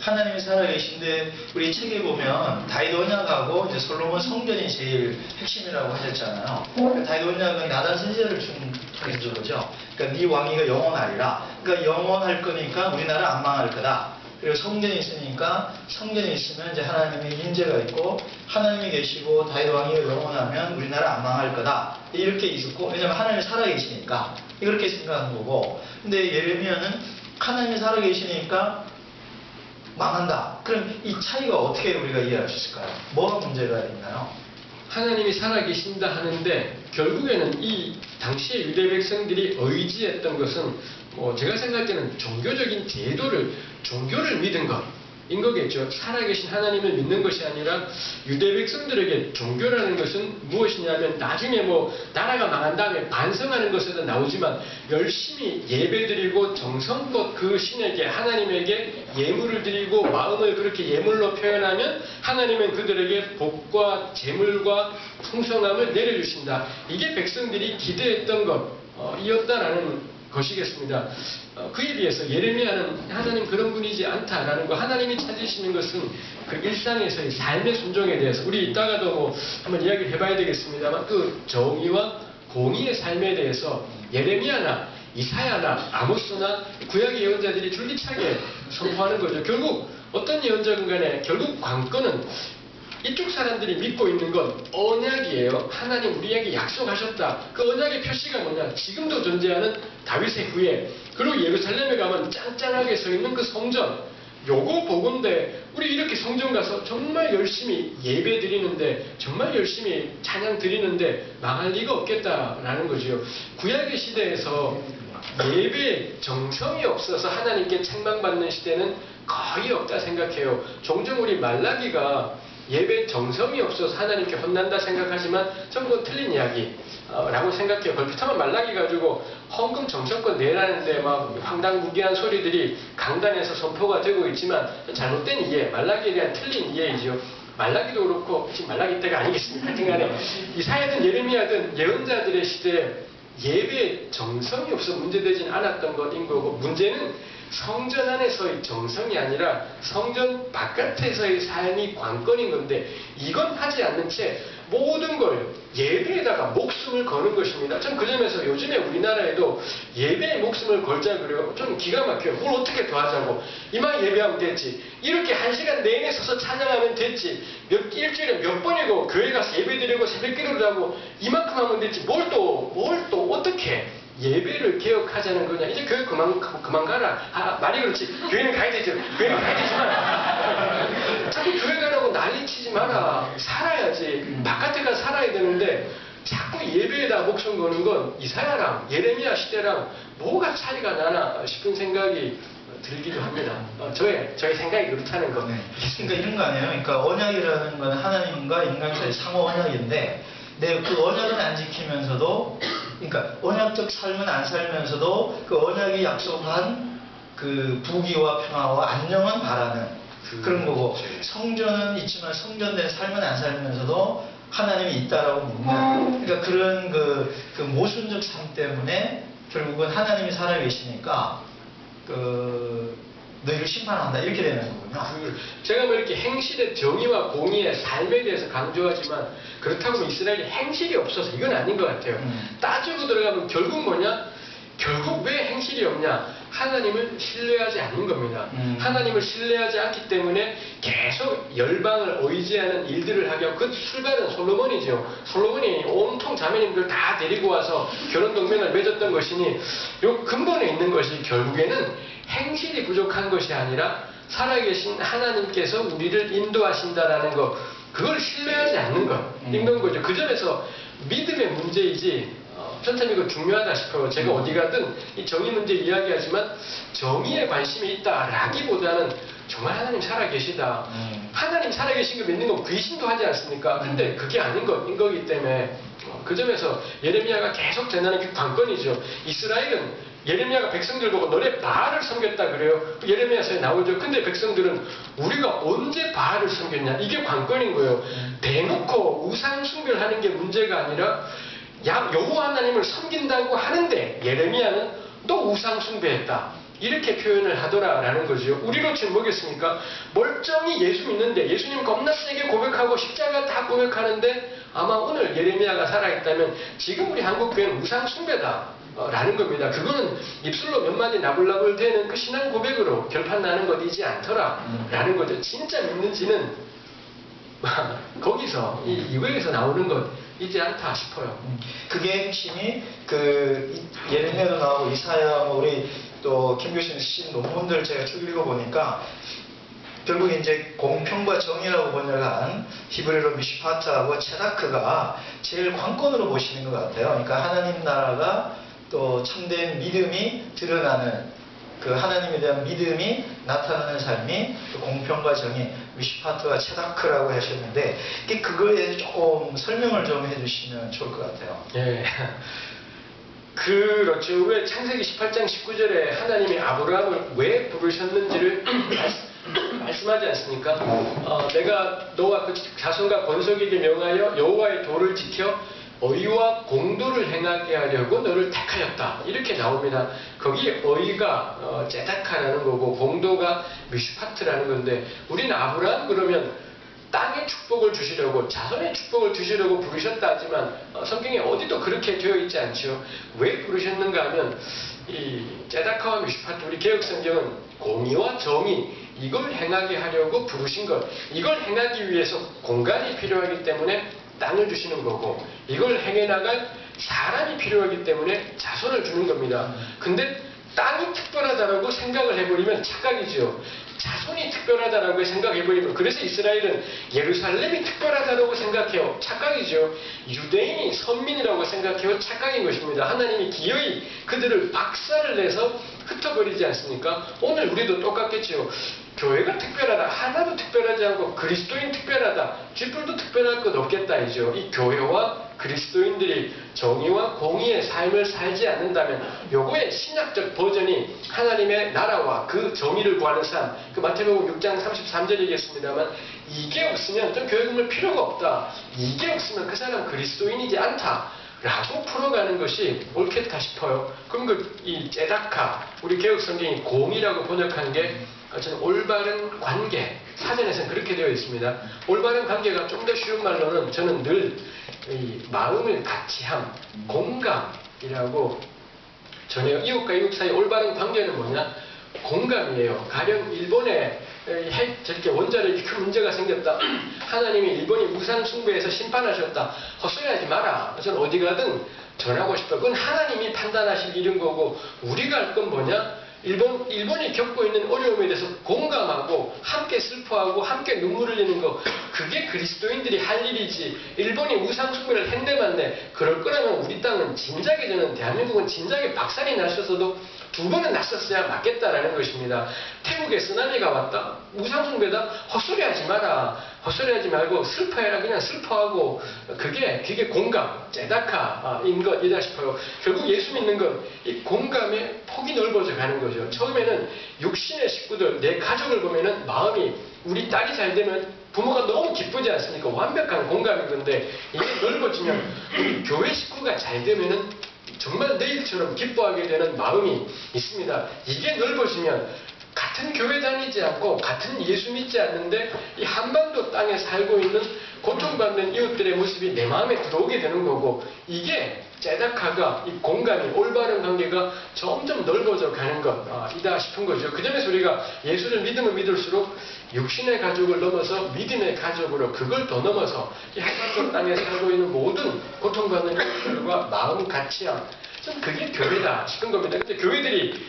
하나님이 살아계신데 우리 책에 보면 다윗 언약하고 이제 솔로몬 성전이 제일 핵심이라고 하셨잖아요. 그러니까 다윗 언약은 나단 선지자를 중심으로 그러죠. 그러니까 네 왕위가 영원하리라. 그러니까 영원할 거니까 우리나라 안 망할 거다. 그리고 성전이 있으니까 성전이 있으면 이제 하나님의 임재가 있고 하나님이 계시고 다윗 왕위가 영원하면 우리나라 안 망할 거다. 이렇게 있었고 왜냐하면 하나님이 살아계시니까 이렇게 생각하는 거고. 근데 예레미야는 하나님이 살아계시니까 망한다. 그럼 이 차이가 어떻게 우리가 이해할 수 있을까요? 뭐가 문제가 있나요? 하나님이 살아계신다 하는데 결국에는 이 당시의 유대 백성들이 의지했던 것은 제가 생각할 때는 종교적인 종교를 믿은 것인 거겠죠. 살아계신 하나님을 믿는 것이 아니라 유대 백성들에게 종교라는 것은 무엇이냐면 나중에 나라가 망한 다음에 반성하는 것에도 나오지만 열심히 예배드리고 정성껏 그 신에게 하나님에게 예물을 드리고 마음을 그렇게 예물로 표현하면 하나님은 그들에게 복과 재물과 풍성함을 내려주신다. 이게 백성들이 기대했던 것이었다라는 것이겠습니다. 그에 비해서 예레미야는 하나님 그런 분이지 않다라는 거, 하나님이 찾으시는 것은 그 일상에서의 삶의 순종에 대해서 우리 이따가도 한번 이야기를 해봐야 되겠습니다만 그 정의와 공의의 삶에 대해서 예레미야나 이사야나 아모스나 구약의 예언자들이 줄기차게 선포하는 거죠. 결국 어떤 예언자건 간에 결국 관건은 이쪽 사람들이 믿고 있는 건 언약이에요. 하나님 우리에게 약속하셨다. 그 언약의 표시가 뭐냐? 지금도 존재하는 다윗의 후예. 그리고 예루살렘에 가면 짱짱하게 서 있는 그 성전. 요거 보건대 우리 이렇게 성전 가서 정말 열심히 예배 드리는데 정말 열심히 찬양 드리는데 망할 리가 없겠다라는 거죠. 구약의 시대에서 예배에 정성이 없어서 하나님께 책망받는 시대는 거의 없다 생각해요. 종종 우리 말라기가 예배 정성이 없어서 하나님께 혼난다 생각하지만 전부 틀린 이야기라고 생각해요. 걸핏하면 말라기 가지고 헌금 정성껏 내라는데 막 황당무계한 소리들이 강단에서 선포가 되고 있지만 잘못된 이해, 말라기에 대한 틀린 이해이죠. 말라기도 그렇고 지금 말라기 때가 아니겠습니까? 하여튼간에 이사야든 예레미야든 예언자들의 시대에 예배에 정성이 없어 문제되진 않았던 것인 거고, 문제는 성전 안에서의 정성이 아니라 성전 바깥에서의 삶이 관건인 건데, 이건 하지 않는 채 모든 걸 예배에다가 목숨을 거는 것입니다. 전 그 점에서 요즘에 우리나라에도 예배에 목숨을 걸자 그래요. 좀 기가 막혀요. 뭘 어떻게 더 하자고. 이만 예배하면 됐지. 이렇게 1시간 내내 서서 찬양하면 됐지. 일주일에 몇 번이고 교회 가서 예배 드리고 새벽기도를 하고 이만큼 하면 됐지. 뭘 또 어떻게 예배를 개혁하자는 거냐. 이제 교회 그만 가라. 말이 그렇지. 교회는 가야 되죠. 교회는 가야 되지만 자꾸 교회 가라고 난리 치지 마라. 살아야지. 바깥에 가서 살아야 되는데 자꾸 예배에다 목숨 거는 건 이사야랑 예레미야 시대랑 뭐가 차이가 나나 싶은 생각이 들기도 합니다. 저의 생각이 그렇다는 거. 네. 그러니까 이런 거 아니에요. 그러니까 언약이라는 건 하나님과 인간 사이 상호 언약인데, 그 언약은 안 지키면서도, 그러니까 언약적 삶은 안 살면서도 그 언약이 약속한 그 부귀와 평화와 안녕은 바라는 그런 거고, 성전은 있지만 성전된 삶은 안 살면서도 하나님이 있다라고 믿는, 그러니까 그런 그 모순적 삶 때문에 결국은 하나님이 살아계시니까 너희를 심판한다 이렇게 되는 거군요. 제가 이렇게 행실의 정의와 공의의 삶에 대해서 강조하지만 그렇다고 이스라엘이 행실이 없어서 이건 아닌 것 같아요. 따지고 들어가면 결국 뭐냐? 결국 왜 행실이 없냐? 하나님을 신뢰하지 않는 겁니다. 하나님을 신뢰하지 않기 때문에 계속 열방을 의지하는 일들을 하게 하고, 그 출발은 솔로몬이죠. 솔로몬이 온통 자매님들 다 데리고 와서 결혼 동맹을 맺었던 것이니, 요 근본에 있는 것이 결국에는 행실이 부족한 것이 아니라 살아계신 하나님께서 우리를 인도하신다라는 것, 그걸 신뢰하지 않는 것인 거죠. 그 점에서 믿음의 문제이지, 참 이거 중요하다 싶어요. 제가 어디 가든 이 정의 문제 이야기하지만 정의에 관심이 있다라기보다는 정말 하나님 살아계시다. 하나님 살아계신 거 믿는 건 귀신도 하지 않습니까? 근데 그게 아닌 것인 거기 때문에 그 점에서 예레미야가 계속 전하는 게 관건이죠. 이스라엘은 예레미야가 백성들 보고 너네 바알을 섬겼다 그래요. 예레미야서에 나오죠. 근데 백성들은 우리가 언제 바알을 섬겼냐? 이게 관건인 거예요. 대놓고 우상 숭배를 게 문제가 아니라 여호와 하나님을 섬긴다고 하는데 예레미야는 또 우상 숭배했다. 이렇게 표현을 하더라라는 거죠. 우리로 지금 뭐겠습니까? 멀쩡히 예수 믿는데 예수님 겁나 세게 고백하고 십자가 다 고백하는데 아마 오늘 예레미야가 살아있다면 지금 우리 한국 교회는 우상 숭배다 라는 겁니다. 그거는 입술로 몇 마디 나불나불 되는 그 신앙 고백으로 결판 나는 것이지 않더라 라는 거죠. 진짜 믿는지는 거기서 이 이거에서 나오는 것이지 않다 싶어요. 그게 핵심이 그 예레미야도 나오고 이사야 뭐 우리 또 김 교수님 쓰신 논문들 제가 쭉 읽어보니까 결국 이제 공평과 정의라고 번역한 히브리어로 미시파트하고 체다크가 제일 관건으로 보시는 것 같아요. 그러니까 하나님 나라가 또 참된 믿음이 드러나는 그 하나님에 대한 믿음이 나타나는 삶이 그 공평과 정의, 미시파트와 체다크라고 하셨는데 그거에 대해서 조금 설명을 좀 해주시면 좋을 것 같아요. 예. 그렇죠. 왜 창세기 18장 19절에 하나님이 아브라함을 왜 부르셨는지를 말씀하지 않습니까? 내가 너와 그 자손과 권속에게 명하여 여호와의 도를 지켜 의와 공도를 행하게 하려고 너를 택하였다. 이렇게 나옵니다. 거기 의가 제다카라는 거고 공도가 미슈파트라는 건데 우리는 아브라함 그러면 땅의 축복을 주시려고 자손의 축복을 주시려고 부르셨다 하지만 성경에 어디도 그렇게 되어 있지 않죠. 왜 부르셨는가 하면 이 제다카와 미슈파트 우리 개혁성경은 공의와 정의 이걸 행하게 하려고 부르신 것 이걸 행하기 위해서 공간이 필요하기 때문에 땅을 주시는 거고 이걸 행해 나갈 사람이 필요하기 때문에 자손을 주는 겁니다. 근데 땅이 특별하다라고 생각을 해버리면 착각이죠. 자손이 특별하다라고 생각해버리면 그래서 이스라엘은 예루살렘이 특별하다라고 생각해요. 착각이죠. 유대인이 선민이라고 생각해요. 착각인 것입니다. 하나님이 기어이 그들을 박살을 내서 흩어버리지 않습니까? 오늘 우리도 똑같겠죠. 교회가 특별하다. 하나도 특별하지 않고 그리스도인 특별하다. 쥐뿔도 특별할 것 없겠다 이죠. 이 교회와 그리스도인들이 정의와 공의의 삶을 살지 않는다면 요거의 신학적 버전이 하나님의 나라와 그 정의를 구하는 삶 그 마태복음 6장 33절이겠습니다만 이게 없으면 좀 교회 건물 필요가 없다. 이게 없으면 그 사람 그리스도인이지 않다. 라고 풀어가는 것이 옳겠다 싶어요. 그럼 이 제다카 우리 개혁성경이 공이라고 번역한 게 저는 올바른 관계 사전에서는 그렇게 되어 있습니다. 올바른 관계가 좀 더 쉬운 말로는 저는 늘 이 마음을 같이함 공감이라고 전해요. 이웃과 이웃 사이 올바른 관계는 뭐냐? 공감이에요. 가령 일본에 저렇게 원자력이 큰 문제가 생겼다. 하나님이 일본이 우상 숭배해서 심판하셨다. 헛소리하지 마라. 저는 어디 가든 전하고 싶다. 그건 하나님이 판단하실 일인 거고 우리가 할 건 뭐냐? 일본이 겪고 있는 어려움에 대해서 공감하고 함께 슬퍼하고 함께 눈물 흘리는 거 그게 그리스도인들이 할 일이지 일본이 우상 숭배를 했네만네 그럴 거라면 우리 땅은 진작에 저는 대한민국은 진작에 박살이 나셨어도 두 번은 났었어야 맞겠다라는 것입니다. 태국에 쓰나미가 왔다? 우상 숭배다? 헛소리하지 마라. 헛소리하지 말고 슬퍼해라. 그냥 슬퍼하고 그게 공감, 제다카인 것이다 싶어요. 결국 예수 믿는 건 이 공감의 폭이 넓어져 가는 거죠. 처음에는 육신의 식구들, 내 가족을 보면은 마음이 우리 딸이 잘 되면 부모가 너무 기쁘지 않습니까? 완벽한 공감인 건데 이게 넓어지면 우리 교회 식구가 잘 되면은 정말 내일처럼 기뻐하게 되는 마음이 있습니다. 이게 넓어지면 같은 교회 다니지 않고 같은 예수 믿지 않는데 이 한반도 땅에 살고 있는 고통받는 이웃들의 모습이 내 마음에 들어오게 되는 거고 이게 제다카가 이 공감이 올바른 관계가 점점 넓어져 가는 것이다 싶은 거죠. 그 점에서 우리가 예수를 믿으면 믿을수록 육신의 가족을 넘어서 믿음의 가족으로 그걸 더 넘어서 이 한반도 땅에 살고 있는 모든 고통받는 이웃들과 마음 같이함 좀 그게 교회다 싶은 겁니다. 근데 교회들이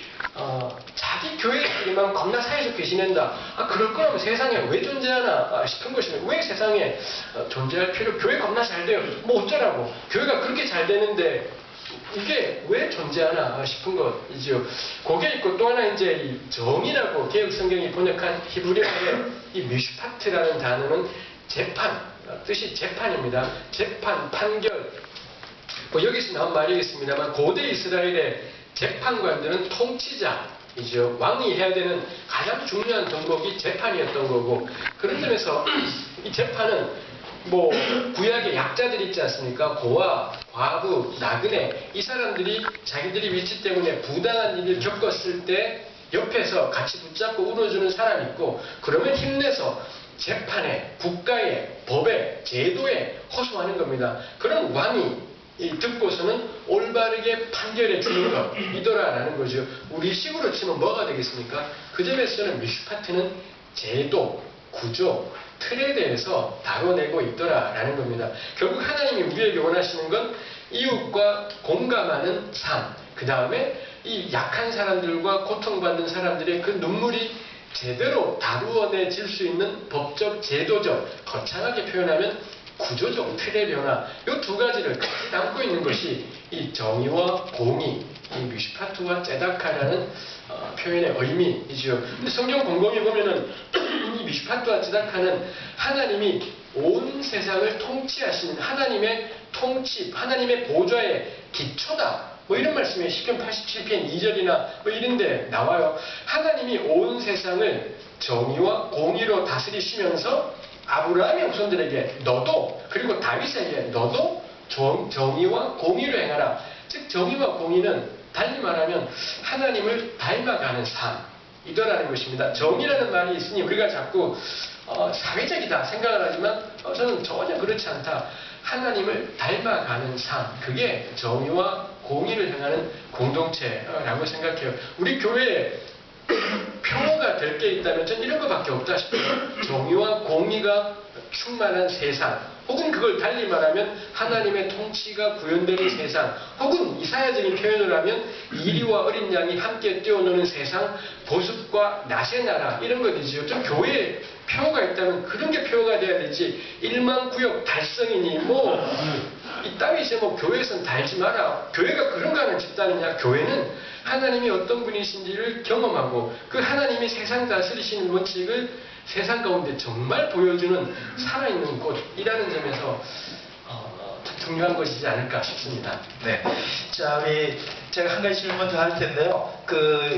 자기 교회끼리만 겁나 사이좋게 지낸다. 그럴 거라면 세상에 왜 존재하나 싶은 것입니다. 왜 세상에 존재할 필요? 교회 겁나 잘 돼요. 뭐 어쩌라고? 교회가 그렇게 잘 되는데 이게 왜 존재하나 싶은 것이죠. 그게 있고 또 하나 이제 이 정의라고 개혁성경이 번역한 히브리어의 이 미슈파트라는 단어는 재판, 뜻이 재판입니다. 재판, 판결. 뭐 여기서 나온 말이겠습니다만 고대 이스라엘의 재판관들은 통치자이죠. 왕이 해야 되는 가장 중요한 덕목이 재판이었던 거고 그런 점에서 이 재판은 뭐 구약의 약자들 있지 않습니까? 고아, 과부, 나그네 이 사람들이 자기들이 위치 때문에 부당한 일을 겪었을 때 옆에서 같이 붙잡고 울어주는 사람이 있고, 그러면 힘내서 재판에, 국가에, 법에, 제도에 호소하는 겁니다. 그런 왕이 듣고서는 올바르게 판결해 주는 것이더라라는 거죠. 우리 식으로 치면 뭐가 되겠습니까? 그 점에서 저는 미슈파트는 제도, 구조, 틀에 대해서 다뤄내고 있더라라는 겁니다. 결국 하나님이 우리에게 원하시는 건 이웃과 공감하는 삶, 그 다음에 이 약한 사람들과 고통받는 사람들의 그 눈물이 제대로 다루어내질 수 있는 법적, 제도적, 거창하게 표현하면 구조적 틀의 변화, 이 두 가지를 같이 담고 있는 것이 이 정의와 공의, 이 미슈파트와 제다카라는 표현의 의미이죠. 근데 성경 곰곰이 보면은 이 미슈파트와 제다카는 하나님이 온 세상을 통치하시는 하나님의 통치, 하나님의 보좌의 기초다. 뭐 이런 말씀이 시편 87편 2절이나 뭐 이런데 나와요. 하나님이 온 세상을 정의와 공의로 다스리시면서 아브라함의 후손들에게 너도, 그리고 다윗에게 너도 정의와 공의를 행하라. 즉 정의와 공의는 달리 말하면 하나님을 닮아가는 삶이더라는 것입니다. 정의라는 말이 있으니 우리가 자꾸 사회적이다 생각을 하지만 저는 전혀 그렇지 않다. 하나님을 닮아가는 삶, 그게 정의와 공의를 행하는 공동체라고 생각해요. 우리 교회에 평화가 될 게 있다면 전 이런 것밖에 없다 싶어요. 정의와 공의가 충만한 세상, 혹은 그걸 달리 말하면 하나님의 통치가 구현되는 세상, 혹은 이사야적인 표현을 하면 이리와 어린 양이 함께 뛰어노는 세상, 보습과 낫의 나라, 이런 것이지요. 좀 교회에 표가 있다면 그런 게 표가 돼야 되지, 1만 구역 달성이니 이따위서 교회에선 달지 마라. 교회가 그런 거 하는 집단이냐? 교회는 하나님이 어떤 분이신지를 경험하고 그 하나님이 세상 다스리시는 원칙을 세상 가운데 정말 보여주는 살아있는 곳이라는 점에서 참 중요한 것이지 않을까 싶습니다. 네. 자, 제가 한 가지 질문 더 할 텐데요.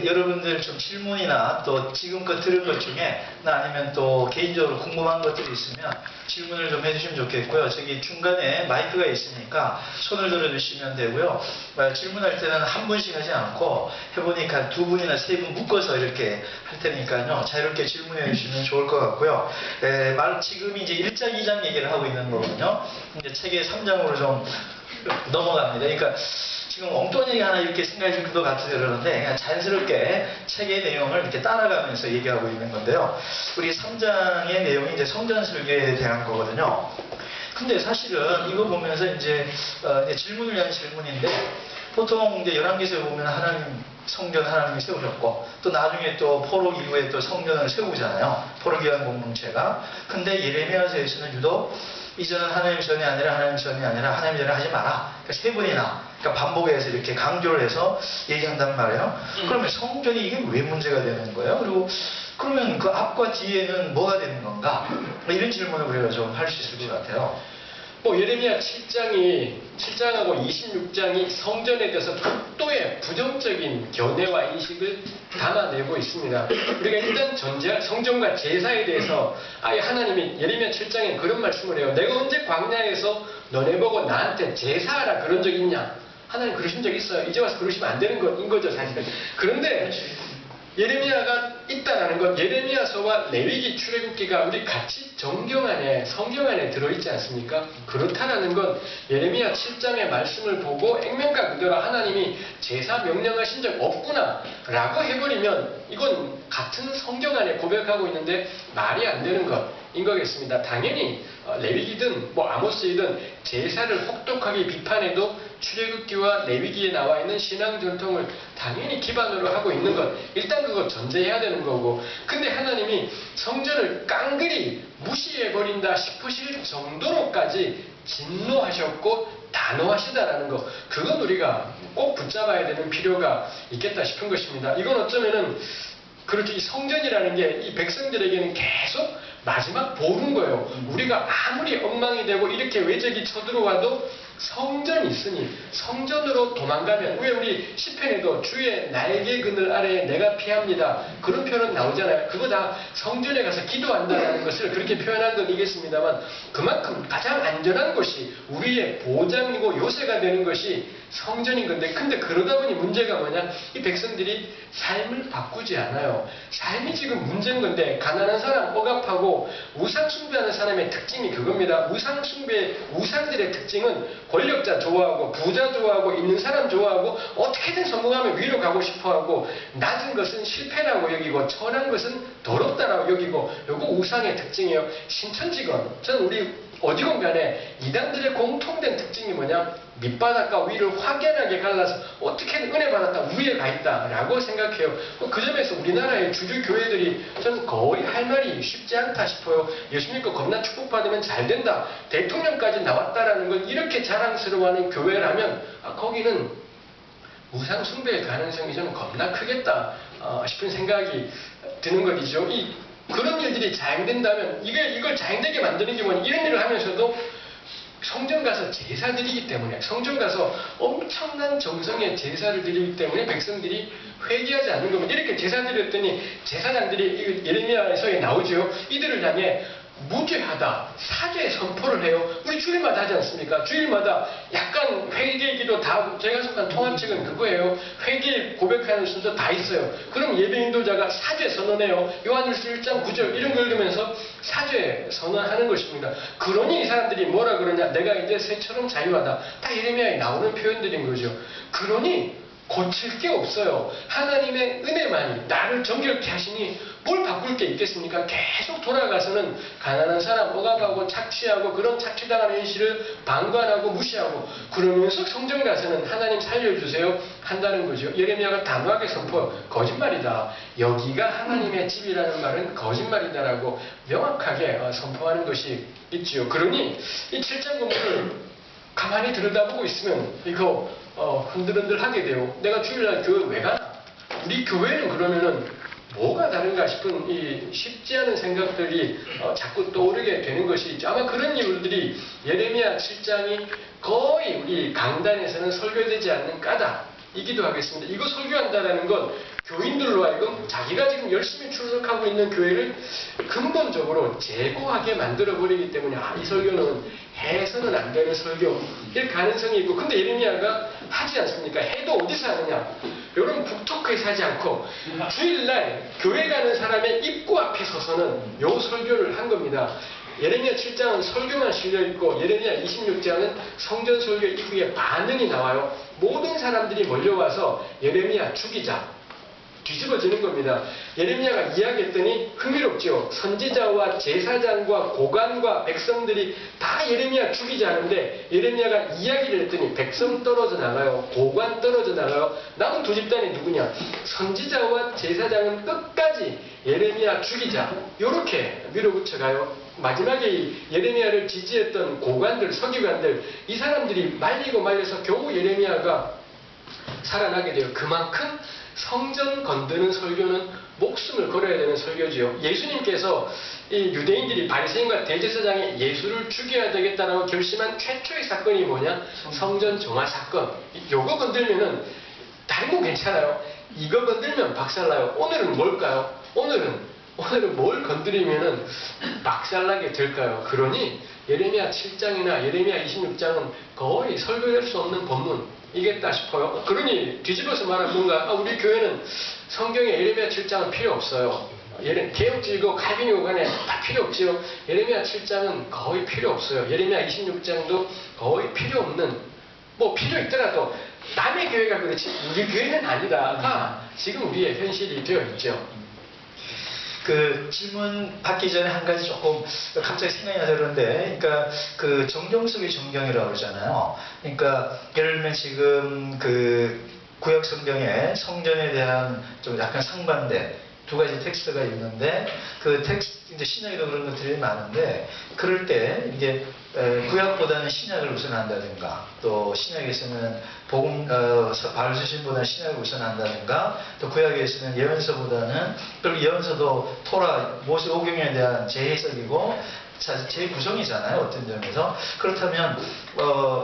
여러분들 좀 질문이나 또 지금껏 들은 것 중에 아니면 또 개인적으로 궁금한 것들이 있으면 질문을 좀 해주시면 좋겠고요. 저기 중간에 마이크가 있으니까 손을 들어주시면 되고요. 질문할 때는 한 분씩 하지 않고 해보니까 두 분이나 세 분 묶어서 이렇게 할 테니까요. 자유롭게 질문해 주시면 좋을 것 같고요. 지금 이제 1장, 2장 얘기를 하고 있는 거거든요. 이제 책의 3장으로 좀 넘어갑니다. 그러니까 지금 엉뚱한 얘기 하나 이렇게 생각하실 것 같아서 그러는데 그냥 자연스럽게 책의 내용을 이렇게 따라가면서 얘기하고 있는 건데요. 우리 3장의 내용이 이제 성전 설계에 대한 거거든요. 근데 사실은 이거 보면서 이제 질문을 위한 질문인데 보통 이제 열왕기서에 보면 하나님 성전 하나님이 세우셨고 또 나중에 또 포로 이후에 또 성전을 세우잖아요. 포로 기한 공동체가. 근데 예레미야서에서는 유독 이전은 하나님 전이 아니라 하나님 전이 아니라 하나님 전에 하지 마라. 그러니까 세 번이나 반복해서 이렇게 강조를 해서 얘기한단 말이에요. 그러면 성전이 이게 왜 문제가 되는 거예요? 그리고 그러면 그 앞과 뒤에는 뭐가 되는 건가? 이런 질문을 우리가 좀 할 수 있을 것 같아요. 예레미야 7장하고 26장이 성전에 대해서 극도의 부정적인 견해와 인식을 담아내고 있습니다. 우리가 일단 성전과 제사에 대해서 아예 하나님이 예레미야 7장에 그런 말씀을 해요. 내가 언제 광야에서 너네 보고 나한테 제사하라 그런 적 있냐? 하나님 그러신 적 있어요. 이제 와서 그러시면 안 되는 것인 거죠, 사실은. 그런데 예레미야가 있다라는 것, 예레미야서와 레위기 출애굽기가 우리 같이 성경 안에 들어있지 않습니까? 그렇다라는 건 예레미야 7장의 말씀을 보고 액면가 그대로 하나님이 제사 명령하신 적 없구나 라고 해버리면 이건 같은 성경 안에 고백하고 있는데 말이 안 되는 것인 거겠습니다. 당연히 레위기든 아모스이든 제사를 혹독하게 비판해도 출애굽기와 레위기에 나와 있는 신앙 전통을 당연히 기반으로 하고 있는 것, 일단 그거 전제해야 되는 거고, 근데 하나님이 성전을 깡그리 무시해버린다 싶으실 정도로까지 진노하셨고 단호하시다라는 거, 그건 우리가 꼭 붙잡아야 되는 필요가 있겠다 싶은 것입니다. 이건 어쩌면은 그렇게 이 성전이라는 게 이 백성들에게는 계속 마지막 보루인 거예요. 우리가 아무리 엉망이 되고 이렇게 외적이 쳐들어와도 성전이 있으니 성전으로 도망가면, 왜 우리 시편에도 주의 날개 그늘 아래에 내가 피합니다 그런 표현 나오잖아요. 그거 다 성전에 가서 기도한다는 것을 그렇게 표현한 건 이겠습니다만, 그만큼 가장 안전한 곳이 우리의 보장이고 요새가 되는 것이 성전인 건데, 근데 그러다 보니 문제가 뭐냐? 이 백성들이 삶을 바꾸지 않아요. 삶이 지금 문제인 건데, 가난한 사람 억압하고 우상 숭배하는 사람의 특징이 그겁니다. 우상 숭배, 우상들의 특징은 권력자 좋아하고 부자 좋아하고 있는 사람 좋아하고 어떻게든 성공하면 위로 가고 싶어하고, 낮은 것은 실패라고 여기고 천한 것은 더럽다라고 여기고, 요거 우상의 특징이에요. 신천지건, 저는 우리 어디건 간에 이단들의 공통된 특징이 뭐냐? 밑바닥과 위를 확연하게 갈라서 어떻게든 은혜 받았다, 위에 가 있다라고 생각해요. 그 점에서 우리나라의 주류 교회들이 저는 거의 할 말이 쉽지 않다 싶어요. 예수 믿고 겁나 축복받으면 잘 된다, 대통령까지 나왔다라는 걸 이렇게 자랑스러워하는 교회라면 거기는 우상 숭배의 가능성이 저는 겁나 크겠다 싶은 생각이 드는 것이죠. 그런 일들이 자행된다면 이걸 자행되게 만드는 게 뭐냐? 이런 일을 하면서도 성전 가서 제사 드리기 때문에, 성전 가서 엄청난 정성의 제사를 드리기 때문에 백성들이 회개하지 않는 겁니다. 이렇게 제사 드렸더니 제사장들이 예레미야서에 나오죠. 이들을 향해 무죄하다, 사죄 선포를 해요. 우리 주일마다 하지 않습니까? 주일마다 약간 회개기도 다 하고, 제가 속한 통합책은 그거예요. 회개 고백하는 순서 다 있어요. 그럼 예배 인도자가 사죄 선언해요. 요한일서 1장 9절 이런 걸 읽으면서 사죄 선언하는 것입니다. 그러니 이 사람들이 뭐라 그러냐? 내가 이제 새처럼 자유하다. 다 예레미야에 나오는 표현들인 거죠. 그러니 고칠 게 없어요. 하나님의 은혜만이 나를 정결케 하시니 뭘 바꿀 게 있겠습니까? 계속 돌아가서는 가난한 사람 억압하고 착취하고 그런 착취당하는 현실을 방관하고 무시하고, 그러면서 성전 가서는 하나님 살려주세요 한다는 거죠. 예레미야가 단호하게 선포, 거짓말이다. 여기가 하나님의 집이라는 말은 거짓말이다라고 명확하게 선포하는 것이 있지요. 그러니 이 7장 본문을 가만히 들여다보고 있으면 이거 흔들흔들 하게 돼요. 내가 주일날 교회 왜 가나? 우리 교회는 그러면은 뭐가 다른가 싶은 이 쉽지 않은 생각들이 자꾸 떠오르게 되는 것이 있죠. 아마 그런 이유들이 예레미야 7장이 거의 우리 강단에서는 설교되지 않는 까닭이기도 하겠습니다. 이거 설교한다라는 건 교인들로 하여금 자기가 지금 열심히 출석하고 있는 교회를 근본적으로 제고하게 만들어버리기 때문에 이 설교는 해서는 안 되는 설교일 가능성이 있고, 근데 예레미야가 하지 않습니까? 해도 어디서 하느냐? 여러분 북토크에서 하지 않고 주일날 교회 가는 사람의 입구 앞에 서서는 요 설교를 한 겁니다. 예레미야 7장은 설교만 실려있고 예레미야 26장은 성전 설교 이후에 반응이 나와요. 모든 사람들이 몰려와서 예레미야 죽이자, 뒤집어지는 겁니다. 예레미야가 이야기했더니 흥미롭죠. 선지자와 제사장과 고관과 백성들이 다 예레미야 죽이지 않은데, 예레미야가 이야기를 했더니 백성 떨어져 나가요. 고관 떨어져 나가요. 남은 두 집단이 누구냐? 선지자와 제사장은 끝까지 예레미야 죽이자, 요렇게 밀어붙여가요. 마지막에 이 예레미야를 지지했던 고관들, 서기관들, 이 사람들이 말리고 말려서 겨우 예레미야가 살아나게 돼요. 그만큼 성전 건드는 설교는 목숨을 걸어야 되는 설교지요. 예수님께서 이 유대인들이 바리새인과 대제사장이 예수를 죽여야 되겠다라고 결심한 최초의 사건이 뭐냐? 성전 정화 사건. 요거 건들면은 다른 건 괜찮아요. 이거 건들면 박살나요. 오늘은 뭘까요? 오늘은 뭘 건드리면은 박살나게 될까요? 그러니 예레미야 7장이나 예레미야 26장은 거의 설교할 수 없는 본문이겠다 싶어요. 그러니 뒤집어서 말하면 뭔가 우리 교회는 성경에 예레미야 7장은 필요 없어요. 개혁주의고 칼빈이고 간에 다 필요 없지요. 예레미야 7장은 거의 필요 없어요. 예레미야 26장도 거의 필요 없는, 뭐 필요 있더라도 남의 교회가 그렇지 우리 교회는 아니다가 지금 우리의 현실이 되어 있죠. 그 질문 받기 전에 한 가지 조금 갑자기 생각이 나서 그런데, 그러니까 그 정경 속의 정경이라고 그러잖아요. 그러니까 예를 들면 지금 그 구약 성경에 성전에 대한 좀 약간 상반된 두 가지 텍스트가 있는데, 그 텍스트 이제 신약에도 그런 것들이 많은데, 그럴 때 이제 구약보다는 신약을 우선한다든가, 또 신약에서는 복음 바울 서신보다는 신약을 우선한다든가, 또 구약에서는 예언서보다는, 그리고 예언서도 토라 모세 오경에 대한 재해석이고 재구성이잖아요, 어떤 점에서. 그렇다면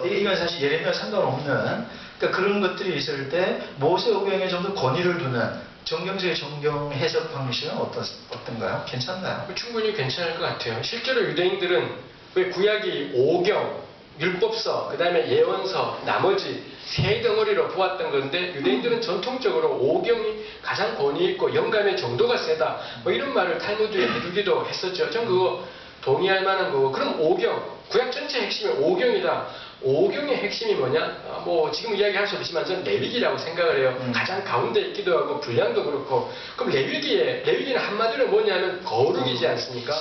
이건 사실 예레미야 상관없는, 그러니까 그런 것들이 있을 때 모세 오경에 좀 더 권위를 두는 정경적인 정경 해석 방식은 어떤가요? 괜찮나요? 충분히 괜찮을 것 같아요. 실제로 유대인들은 왜 구약이 오경, 율법서, 그 다음에 예언서, 나머지 세 덩어리로 보았던 건데 유대인들은 전통적으로 오경이 가장 권위 있고 영감의 정도가 세다. 뭐 이런 말을 탈무드에 해두기도 했었죠. 전 그거 동의할 만한 거고. 그럼 오경, 구약 전체 핵심이 오경이다. 오경의 핵심이 뭐냐? 뭐 지금 이야기할 수 없지만 저는 레위기라고 생각을 해요. 가장 가운데 있기도 하고 분량도 그렇고. 그럼 레위기는 한마디로 뭐냐면 거룩이지 않습니까?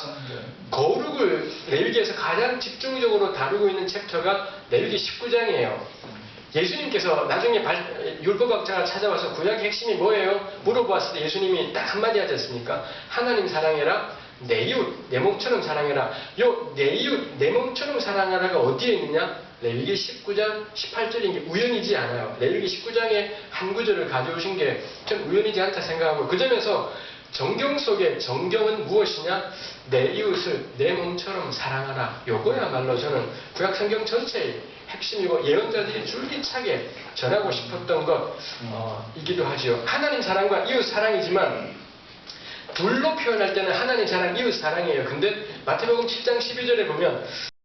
거룩을 레위기에서 가장 집중적으로 다루고 있는 챕터가 레위기 19장이에요. 예수님께서 나중에 율법학자가 찾아와서 구약의 핵심이 뭐예요? 물어보았을 때 예수님이 딱 한마디 하지 않습니까? 하나님 사랑해라, 내 이웃, 내 몸처럼 사랑해라. 요 내 이웃, 내 몸처럼 사랑하라가 어디에 있느냐? 레위기 19장 18절인 게 우연이지 않아요. 레위기 19장의 한 구절을 가져오신 게 전 우연이지 않다 생각하고, 그 점에서 정경 속의 정경은 무엇이냐? 내 이웃을 내 몸처럼 사랑하라. 요거야말로 저는 구약 성경 전체의 핵심이고 예언자들이 줄기차게 전하고 싶었던 것이기도 하지요. 하나님 사랑과 이웃 사랑이지만 둘로 표현할 때는 하나님 사랑, 이웃 사랑이에요. 근데 마태복음 7장 12절에 보면